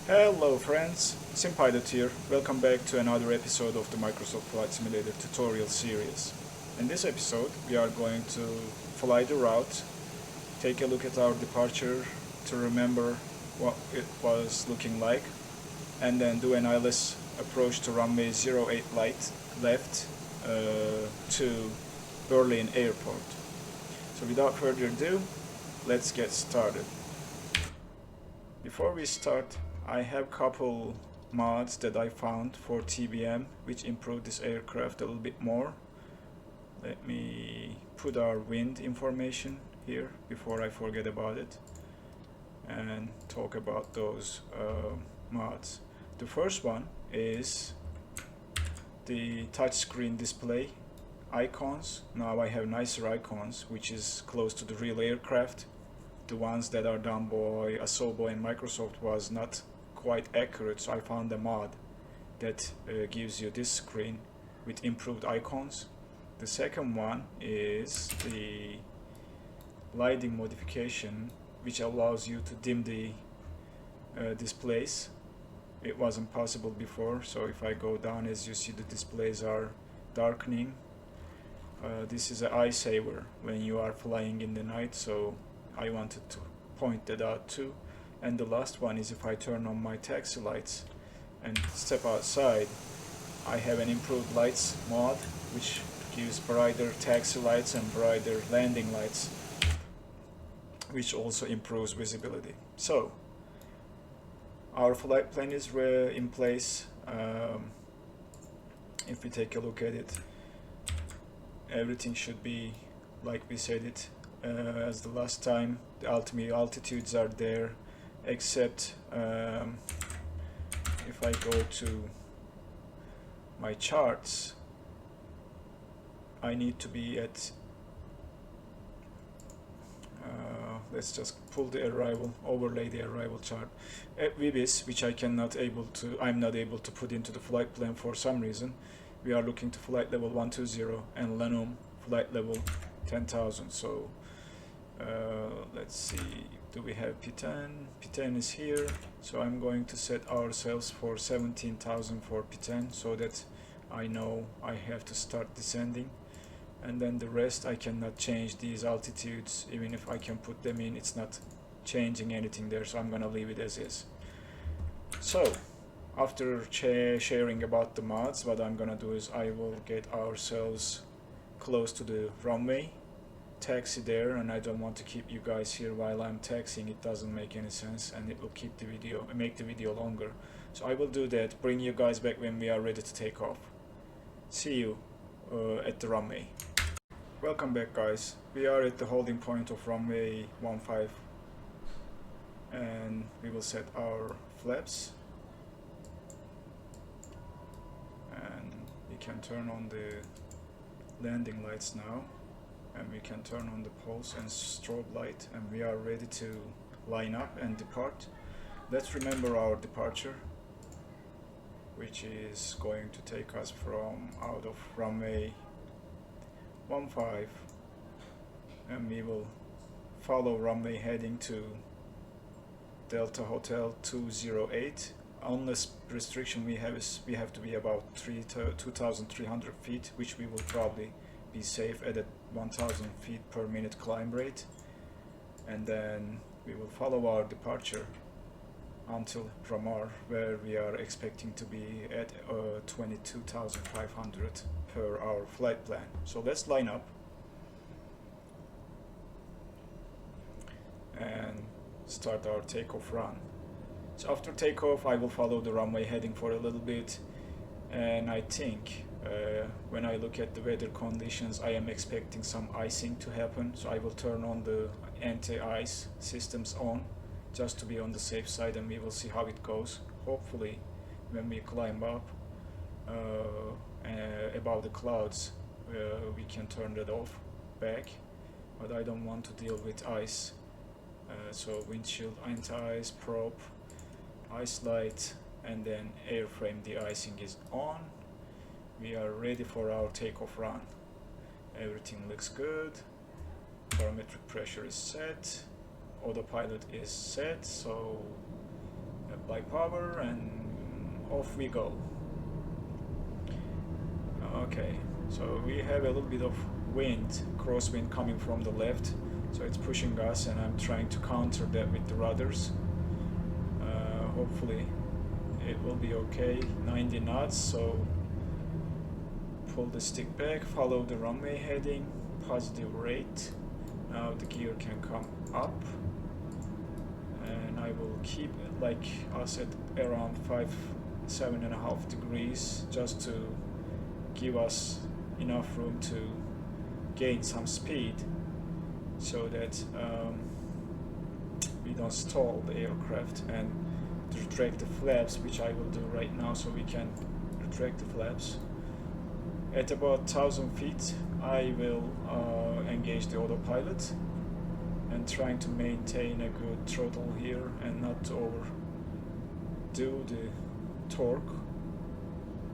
Hello friends, SimPilot here. Welcome back to another episode of the Microsoft Flight Simulator tutorial series. In this episode we are going to fly the route, take a look at our departure to remember what it was looking like, and then do an ILS approach to runway 08 left to Berlin Airport. So without further ado, let's get started. Before we start, I have couple mods that I found for TBM which improve this aircraft a little bit more. Let me put our wind information here before I forget about it and talk about those mods. The first one is the touchscreen display icons. Now I have nicer icons which is close to the real aircraft. The ones that are done by Asobo and Microsoft was not quite accurate, so I found a mod that gives you this screen with improved icons. The second one is the lighting modification, which allows you to dim the displays. It wasn't possible before, so if I go down, as you see, the displays are darkening. This is an eye saver when you are flying in the night, so I wanted to point that out too. And the last one is if I turn on my taxi lights and step outside, I have an improved lights mod which gives brighter taxi lights and brighter landing lights, which also improves visibility. So our flight plan is in place. If we take a look at it, everything should be like we said it as the last time. The ultimate altitudes are there, except if I go to my charts, I need to be at let's just pull the arrival, overlay the arrival chart at Vibis, which I'm not able to put into the flight plan for some reason. We are looking to flight level 120 and Lenum flight level 10,000. So let's see, do we have P10? P10 is here, so I'm going to set ourselves for 17,000 for P10 so that I know I have to start descending, and then the rest I cannot change these altitudes. Even if I can put them in, it's not changing anything there, so I'm gonna leave it as is. So after sharing about the mods, what I'm gonna do is I will get ourselves close to the runway, taxi there, and I don't want to keep you guys here while I'm taxiing. It doesn't make any sense and it will make the video longer. So I will do that, bring you guys back when we are ready to take off. See you at the runway. Welcome back guys. We are at the holding point of runway 15 and we will set our flaps and we can turn on the landing lights now, and we can turn on the pulse and strobe light, and we are ready to line up and depart. Let's remember our departure, which is going to take us from out of runway 15, and we will follow runway heading to Delta Hotel 208. Unless restriction we have is we have to be about 2,300 feet, which we will probably be safe at a 1,000 feet per minute climb rate, and then we will follow our departure until Ramar, where we are expecting to be at 22,500 per our flight plan. So let's line up and start our takeoff run. So after takeoff I will follow the runway heading for a little bit, and I think when I look at the weather conditions, I am expecting some icing to happen, so I will turn on the anti-ice systems on just to be on the safe side, and we will see how it goes. Hopefully when we climb up above the clouds we can turn that off back, but I don't want to deal with ice. So windshield anti-ice, probe, ice light, and then airframe de-icing is on. We are ready for our takeoff run. Everything looks good. Barometric pressure is set. Autopilot is set, so by power, and off we go. Okay, so we have a little bit of wind, crosswind coming from the left, so it's pushing us, and I'm trying to counter that with the rudders. Hopefully it will be okay. 90 knots, so pull the stick back, follow the runway heading, positive rate. Now the gear can come up, and I will keep it like us at around 7.5 degrees, just to give us enough room to gain some speed, so that we don't stall the aircraft, and retract the flaps, which I will do right now, so we can retract the flaps. At about 1,000 feet I will engage the autopilot, and trying to maintain a good throttle here and not to overdo the torque,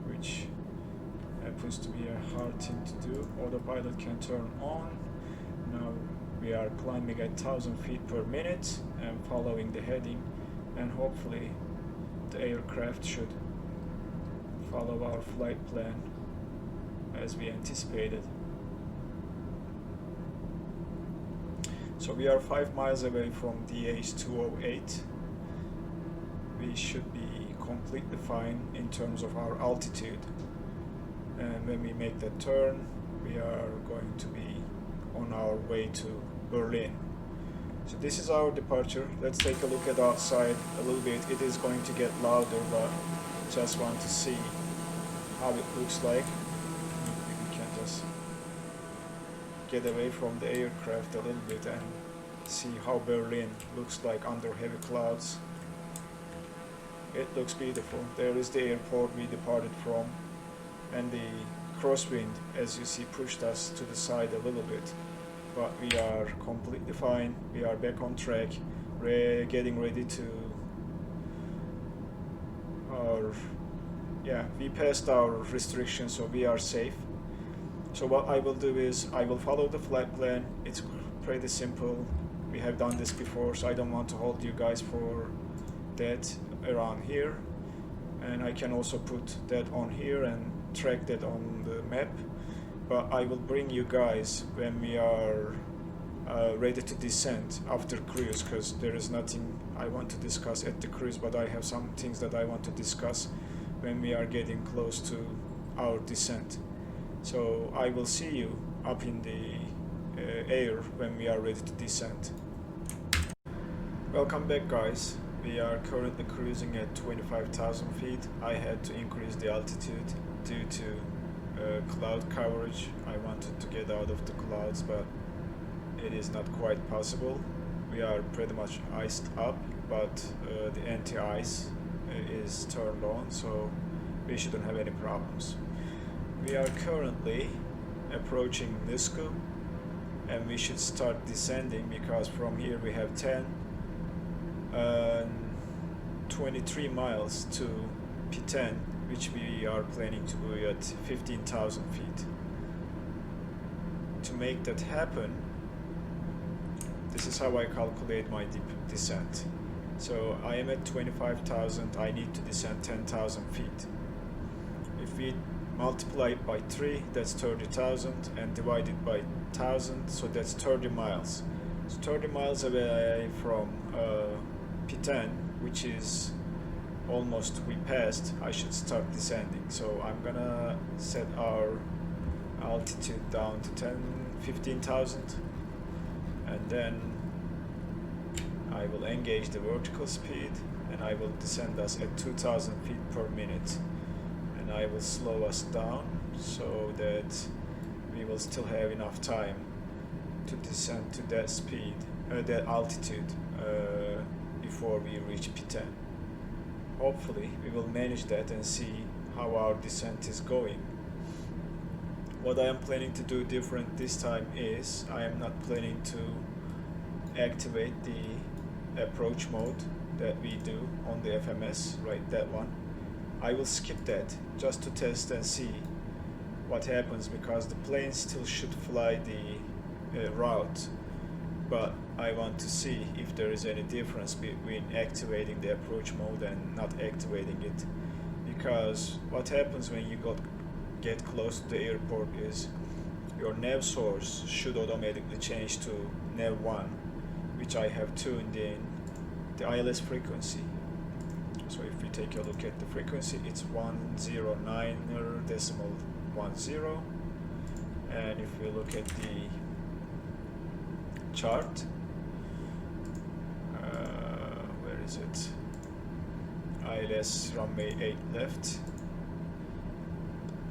which happens to be a hard thing to do. Autopilot can turn on. Now we are climbing at 1,000 feet per minute and following the heading, and hopefully the aircraft should follow our flight plan as we anticipated. So we are 5 miles away from DH208. We should be completely fine in terms of our altitude, and when we make that turn we are going to be on our way to Berlin. So this is our departure. Let's take a look at outside a little bit. It is going to get louder, but just want to see how it looks like. We can just get away from the aircraft a little bit and see how Berlin looks like under heavy clouds. It looks beautiful. There is the airport we departed from, and the crosswind, as you see, pushed us to the side a little bit, but we are completely fine. We are back on track. We're getting ready to we passed our restrictions, so we are safe. So what I will do is I will follow the flight plan. It's pretty simple. We have done this before, so I don't want to hold you guys for that around here, and I can also put that on here and track that on the map, but I will bring you guys when we are ready to descend after cruise, because there is nothing I want to discuss at the cruise, but I have some things that I want to discuss when we are getting close to our descent. So I will see you up in the air when we are ready to descend. Welcome back, guys. We are currently cruising at 25,000 feet. I had to increase the altitude due to cloud coverage. I wanted to get out of the clouds, but it is not quite possible. We are pretty much iced up, but the anti-ice is turned on, so we shouldn't have any problems. We are currently approaching Nisku, and we should start descending, because from here we have 23 miles to P2, which we are planning to be at 15,000 feet. To make that happen, this is how I calculate my descent. So I am at 25,000, I need to descend 10,000 feet. If we multiply it by 3, that's 30,000, and divide it by 1,000, so that's 30 miles. So 30 miles away from P2, which is almost we passed, I should start descending. So I'm gonna set our altitude down to 15,000, and then I will engage the vertical speed, and I will descend us at 2,000 feet per minute, and I will slow us down so that we will still have enough time to descend to that speed, that altitude before we reach P2. Hopefully we will manage that and see how our descent is going. What I am planning to do different this time is I am not planning to activate the approach mode that we do on the FMS, right, that one. I will skip that just to test and see what happens, because the plane still should fly the route, but I want to see if there is any difference between activating the approach mode and not activating it, because what happens when you get close to the airport is your nav source should automatically change to nav 1, which I have tuned in the ILS frequency. So if we take a look at the frequency, it's 109.10, and if we look at the chart, where is it? ILS runway 8 left.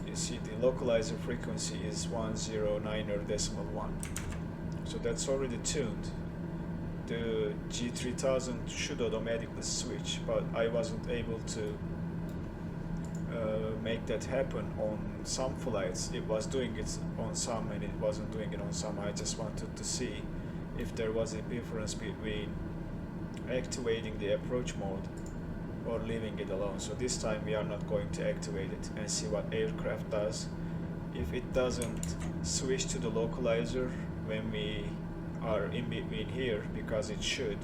You see the localizer frequency is 109.1. So that's already tuned. The G3000 should automatically switch, but I wasn't able to make that happen on some flights. It was doing it on some and it wasn't doing it on some. I just wanted to see if there was a difference between activating the approach mode or leaving it alone. So this time we are not going to activate it and see what aircraft does. If it doesn't switch to the localizer when we are in between here, because it should,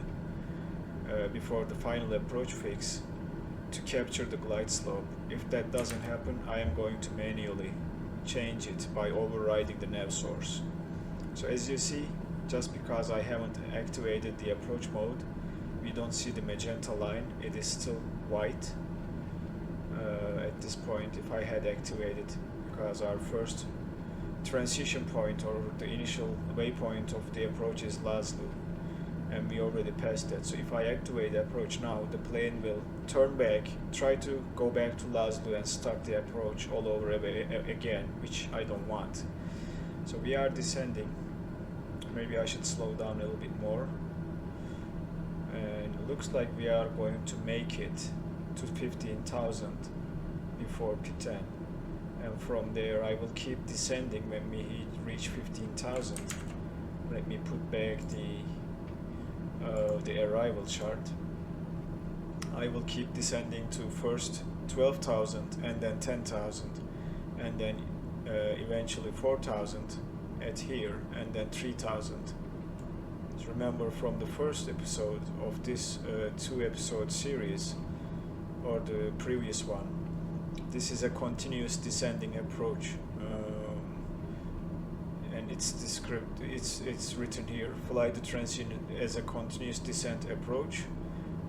before the final approach fix to capture the glide slope. If that doesn't happen, I am going to manually change it by overriding the nav source. So as you see, just because I haven't activated the approach mode, we don't see the magenta line. It is still white at this point. If I had activated, because our first transition point or the initial waypoint of the approach is Laszlo, and we already passed that. So if I activate the approach now, the plane will turn back, try to go back to Laszlo and start the approach all over again, which I don't want. So we are descending. Maybe I should slow down a little bit more. And it looks like we are going to make it to 15,000 before P10. And from there I will keep descending when we reach 15,000. Let me put back the arrival chart. I will keep descending to first 12,000 and then 10,000 and then eventually 4,000 at here and then 3,000. So remember from the first episode of this 2-episode series, or the previous one, this is a continuous descending approach, and it's written here: fly the transition as a continuous descent approach.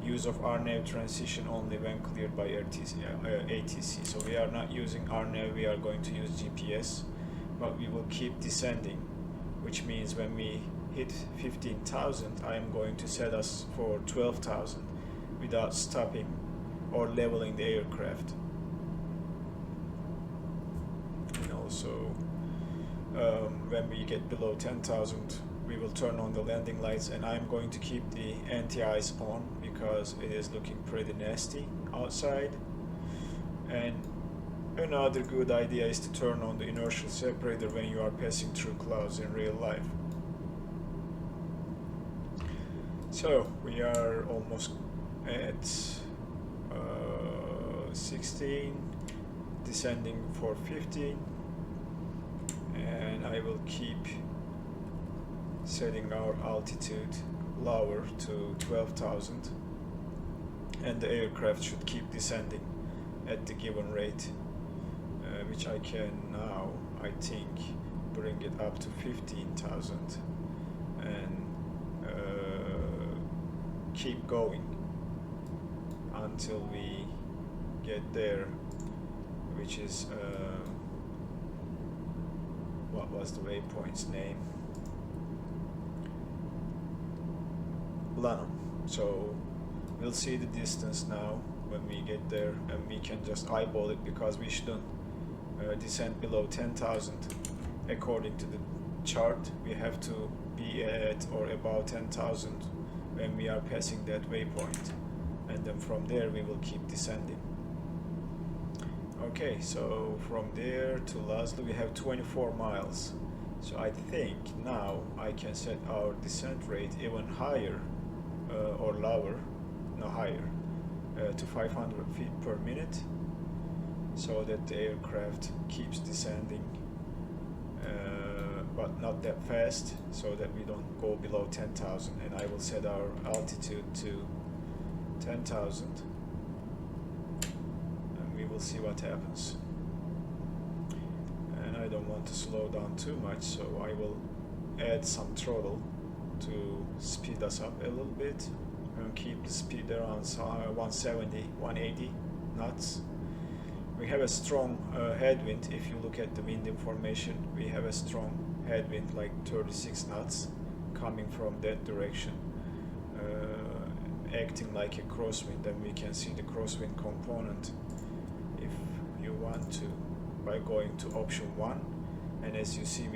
Use of RNAV transition only when cleared by ATC. So we are not using RNAV, we are going to use GPS, but we will keep descending, which means when we hit 15,000, I am going to set us for 12,000 without stopping or leveling the aircraft. And also, when we get below 10,000, we will turn on the landing lights, and I'm going to keep the anti-ice on because it is looking pretty nasty outside. And another good idea is to turn on the inertial separator when you are passing through clouds in real life. So we are almost at 16, descending for 15, and I will keep setting our altitude lower to 12,000, and the aircraft should keep descending at the given rate, which I can now, I think, bring it up to 15,000 and keep going until we get there, which is what was the waypoint's name? Lanham. So we'll see the distance now when we get there, and we can just eyeball it because we shouldn't descend below 10,000. According to the chart, we have to be at or about 10,000 when we are passing that waypoint, and then from there we will keep descending. Okay, so from there to Laszlo we have 24 miles. So I think now I can set our descent rate even higher, or lower, no higher, to 500 feet per minute, so that the aircraft keeps descending but not that fast, so that we don't go below 10,000. And I will set our altitude to 10,000, and we will see what happens. And I don't want to slow down too much, so I will add some throttle to speed us up a little bit and keep the speed around 170, 180 knots. We have a strong headwind. If you look at the wind information, we have a strong headwind, like 36 knots, coming from that direction, acting like a crosswind, and we can see the crosswind component if you want to by going to option 1. And as you see,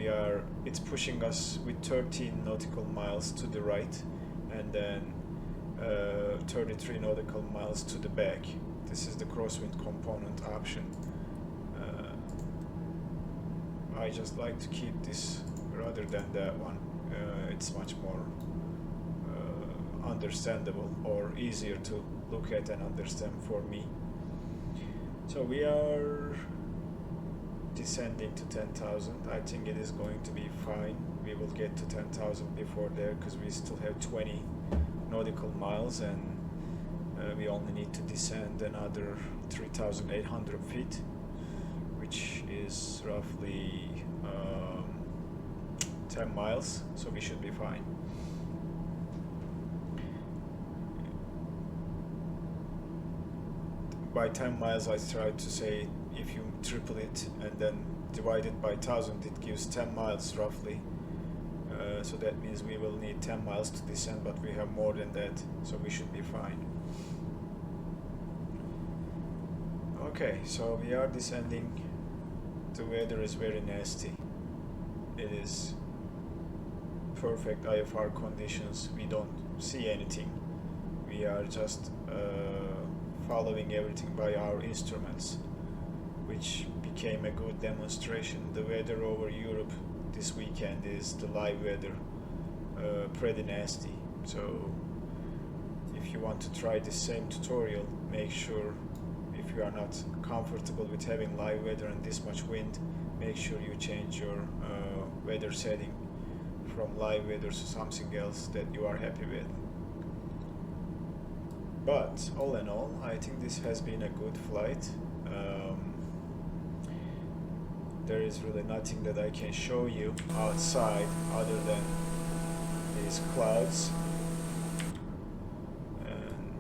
it's pushing us with 13 nautical miles to the right, and then 33 nautical miles to the back. This is the crosswind component option. I just like to keep this rather than that one. It's much more understandable, or easier to look at and understand for me. So we are descending to 10,000. I think it is going to be fine. We will get to 10,000 before there, because we still have 20 nautical miles, and we only need to descend another 3,800 feet, which is roughly 10 miles, so we should be fine. By 10 miles, I tried to say, if you triple it and then divide it by 1,000, it gives 10 miles roughly. So that means we will need 10 miles to descend, but we have more than that, so we should be fine. Okay, so we are descending. The weather is very nasty. It is perfect IFR conditions. We don't see anything. We are just following everything by our instruments, which became a good demonstration. The weather over Europe this weekend is the live weather, pretty nasty. So if you want to try the same tutorial, make sure, if you are not comfortable with having live weather and this much wind, make sure you change your weather setting from live weather to something else that you are happy with. But all in all, I think this has been a good flight. There is really nothing that I can show you outside other than these clouds. And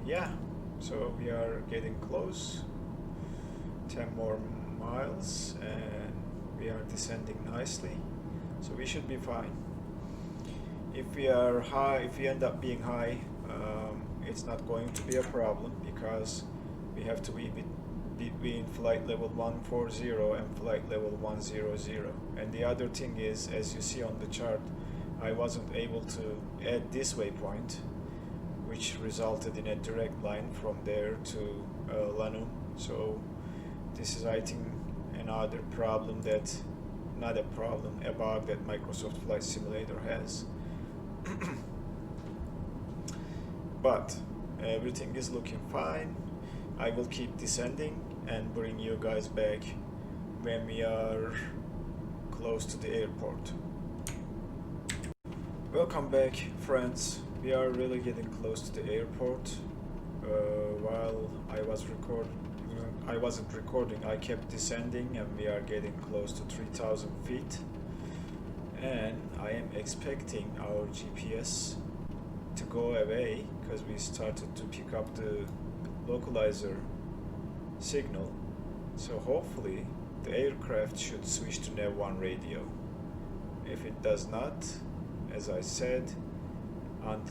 yeah, so we are getting close. 10 more miles and we are descending nicely, so we should be fine. If we are high, if we end up being high, it's not going to be a problem, because we have to be between flight level 140 and flight level 100. And the other thing is, as you see on the chart, I wasn't able to add this waypoint, which resulted in a direct line from there to Lanum. So this is, I think, another problem that, not a problem, a bug that Microsoft Flight Simulator has. But everything is looking fine. I will keep descending and bring you guys back when we are close to the airport. Welcome back, friends. We are really getting close to the airport. While I wasn't recording, I kept descending, and we are getting close to 3,000 feet. And I am expecting our GPS to go away, because we started to pick up the localizer signal. So hopefully the aircraft should switch to Nav1 radio. If it does not, as I said, and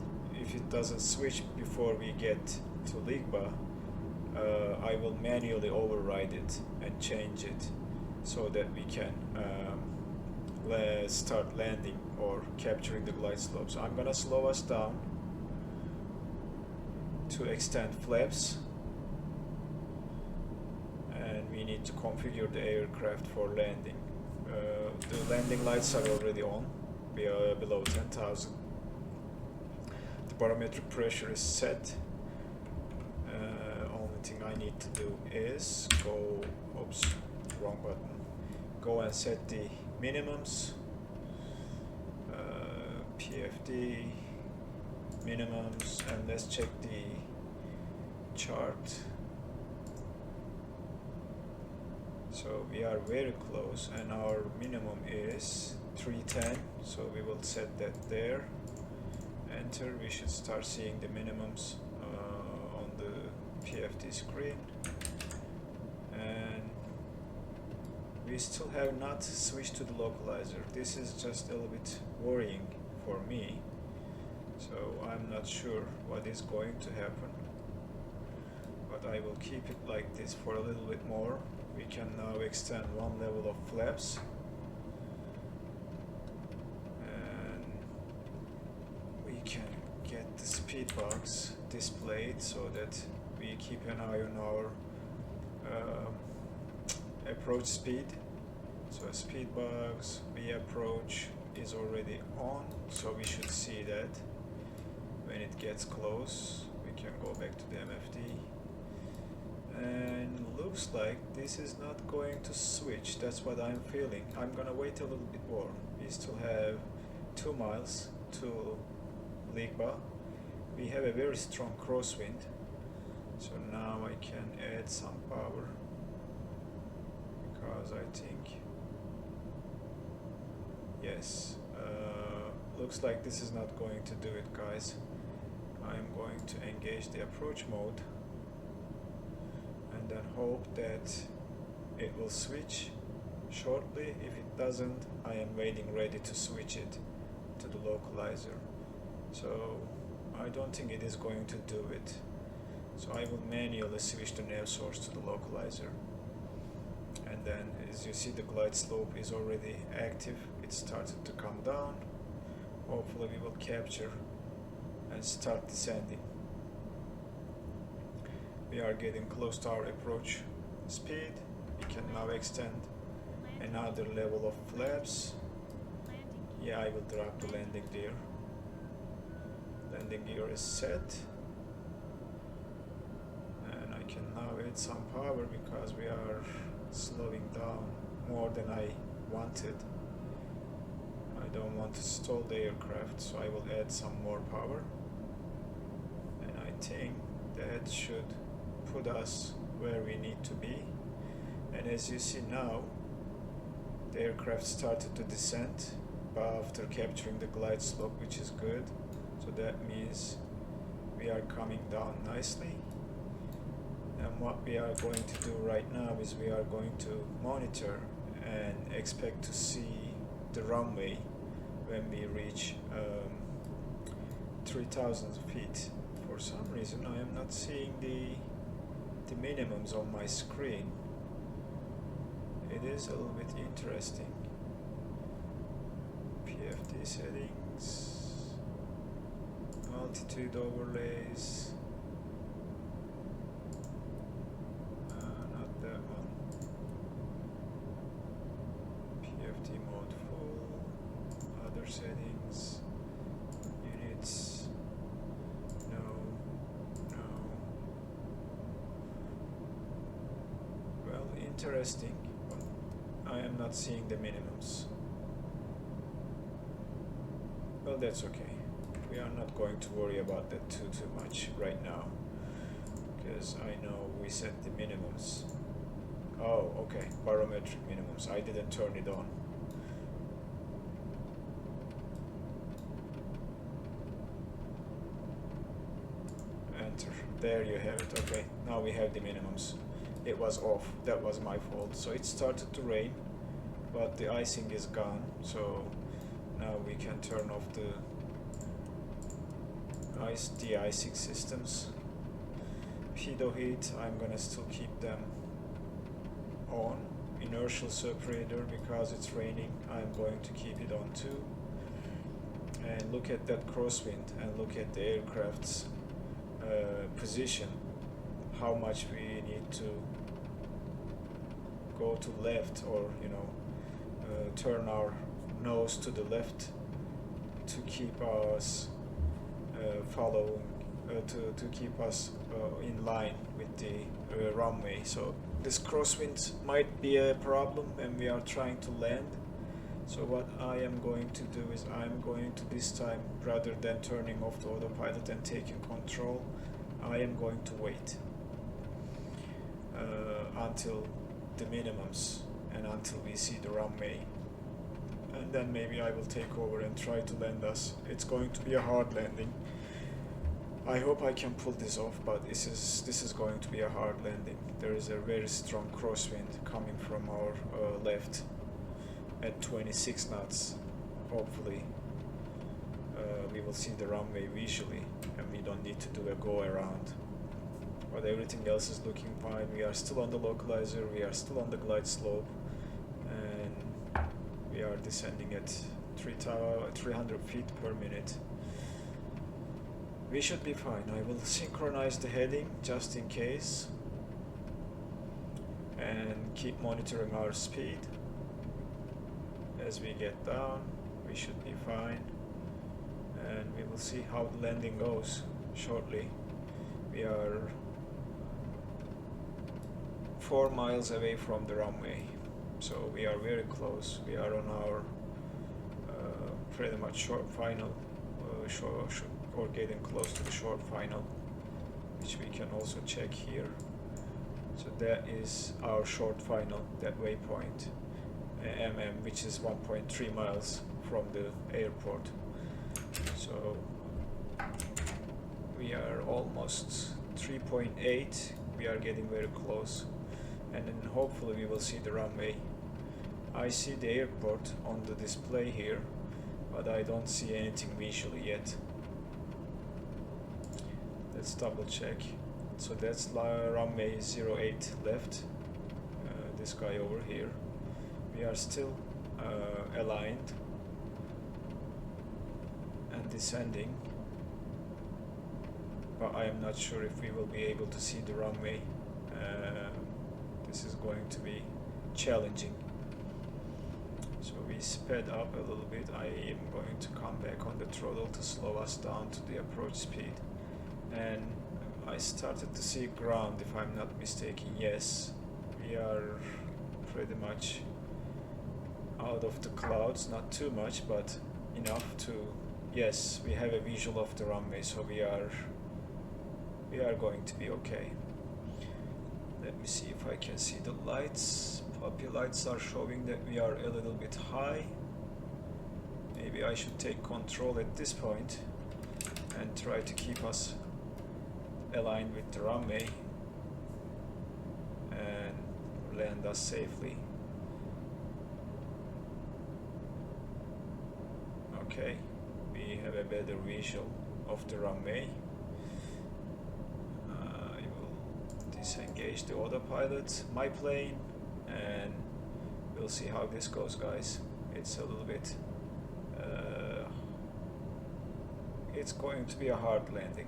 if it doesn't switch before we get to Ligba, I will manually override it and change it so that we can start landing or capturing the glide slope. So I'm gonna slow us down to extend flaps, and we need to configure the aircraft for landing. The landing lights are already on. We are below 10,000. The barometric pressure is set. Only thing I need to do is go, oops, wrong button. go and set the minimums. PFD minimums, and let's check the chart. So we are very close, and our minimum is 310, so we will set that there. Enter. We should start seeing the minimums on the PFD screen, and we still have not switched to the localizer. This is just a little bit worrying for me, so I'm not sure what is going to happen, but I will keep it like this for a little bit more. We can now extend one level of flaps, and we can get the speed box displayed so that we keep an eye on our approach speed. So speed box V approach is already on, so we should see that when it gets close. We can go back to the MFD, and looks like this is not going to switch. That's what I'm feeling. I'm gonna wait a little bit more. We still have 2 miles to Ligba. We have a very strong crosswind, so now I can add some power, because I think, yes, looks like this is not going to do it, guys. I am going to engage the approach mode and then hope that it will switch shortly. If it doesn't, I am waiting ready to switch it to the localizer. So I don't think it is going to do it, so I will manually switch the nav source to the localizer. And then, as you see, the glide slope is already active. It started to come down. Hopefully we will capture and start descending. We are getting close to our approach speed. We can now extend another level of flaps. Yeah, I will drop the landing gear. Landing gear is set. And I can now add some power because we are slowing down more than I wanted. I don't want to stall the aircraft, so I will add some more power, and I think that should put us where we need to be. And as you see now, the aircraft started to descend after capturing the glide slope, which is good. So that means we are coming down nicely. And what we are going to do right now is we are going to monitor and expect to see the runway when we reach 3,000 feet. For some reason I am not seeing the minimums on my screen. It is a little bit interesting. PFD settings, altitude overlays. Not that one. PFD mode full. Other settings. Units. No. Well, interesting. I am not seeing the minimums. Well, that's okay. We are not going to worry about that too much right now, because I know we set the minimums. Oh, okay, barometric minimums. I didn't turn it on. Enter. There you have it. Okay, now we have the minimums. It was off. That was my fault. So it started to rain, but the icing is gone. So now we can turn off the de-icing systems. Pitot heat, I'm gonna still keep them on. Inertial separator, because it's raining, I'm going to keep it on too. And look at that crosswind, and look at the aircraft's position, how much we need to go to left, or turn our nose to the left to keep us to keep us in line with the runway. So this crosswind might be a problem when we are trying to land. So what I am going to do is I'm going to this time, rather than turning off the autopilot and taking control, I am going to wait until the minimums and until we see the runway, and then maybe I will take over and try to land us. It's going to be a hard landing. I hope I can pull this off, but this is going to be a hard landing. There is a very strong crosswind coming from our left at 26 knots. Hopefully we will see the runway visually and we don't need to do a go around, but everything else is looking fine. We are still on the localizer, we are still on the glide slope, and we are descending at 300 feet per minute. We should be fine. I will synchronize the heading just in case and keep monitoring our speed. As we get down, we should be fine, and we will see how the landing goes shortly. We are 4 miles away from the runway, so we are very close. We are on our pretty much short final, or getting close to the short final, which we can also check here. So that is our short final, that waypoint, which is 1.3 miles from the airport. So we are almost 3.8. We are getting very close, and then hopefully we will see the runway. I see the airport on the display here, but I don't see anything visually yet. Let's double check. So that's runway 08 left, this guy over here. We are still aligned and descending, but I am not sure if we will be able to see the runway. This is going to be challenging. So we sped up a little bit. I am going to come back on the throttle to slow us down to the approach speed, and I started to see ground, if I'm not mistaken. Yes, we are pretty much out of the clouds, not too much, but enough to, yes, we have a visual of the runway, so we are going to be okay. Let me see if I can see the lights. Puppy lights are showing that we are a little bit high. Maybe I should take control at this point and try to keep us aligned with the runway and land us safely. Okay, we have a better visual of the runway. I will disengage the autopilot, my plane, and we'll see how this goes, guys. It's a little bit it's going to be a hard landing.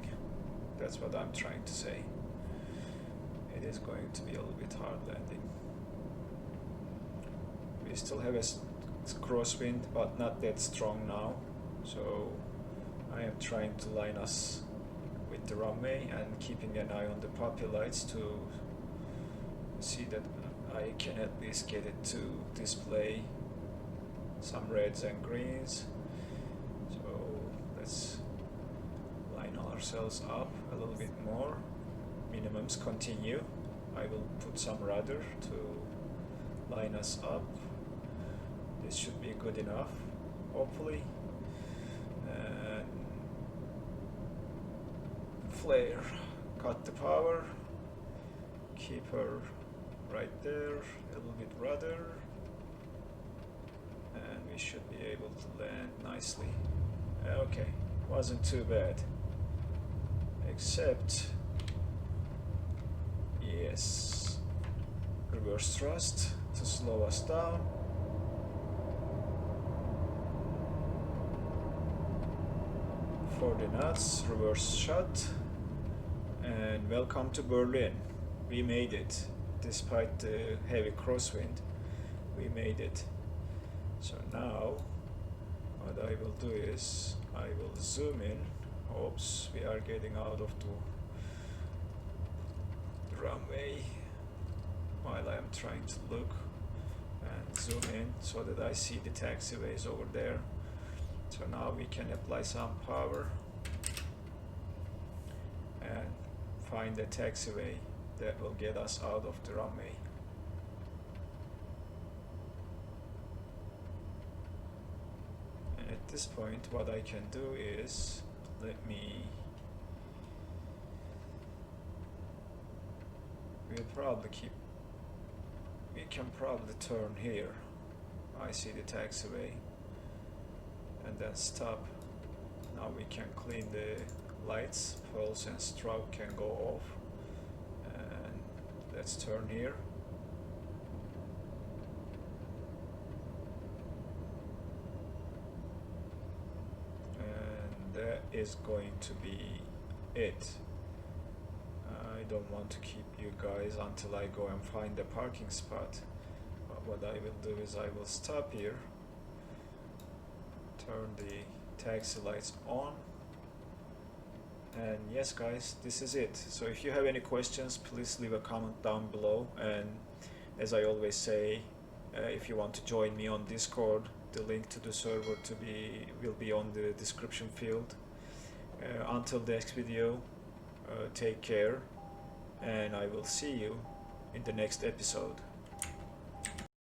That's what I'm trying to say. It is going to be a little bit hard landing. We still have a crosswind, but not that strong now. So I am trying to line us with the runway and keeping an eye on the puppy lights to see that I can at least get it to display some reds and greens. So let's line ourselves up a little bit more. Minimums continue. I will put some rudder to line us up. This should be good enough, hopefully. And flare, cut the power, keep her right there, a little bit rudder, and we should be able to land nicely. Okay, wasn't too bad, except, yes, reverse thrust to slow us down. For the nuts, reverse shot, and welcome to Berlin. We made it. Despite the heavy crosswind, we made it. So now what I will do is I will zoom in. Oops, we are getting out of the runway. while I am trying to look and zoom in so that I see the taxiways over there. So now we can apply some power and find the taxiway that will get us out of the runway. And at this point what I can do is, we can probably turn here. I see the taxiway, and then stop. Now we can clean the lights, pulse and strobe can go off, and let's turn here. And that is going to be it. I don't want to keep you guys until I go and find the parking spot, but what I will do is I will stop here, turn the taxi lights on, and yes guys, this is it. So if you have any questions, please leave a comment down below, and as I always say, if you want to join me on Discord, the link to the server will be on the description field. Until next video, take care, and I will see you in the next episode.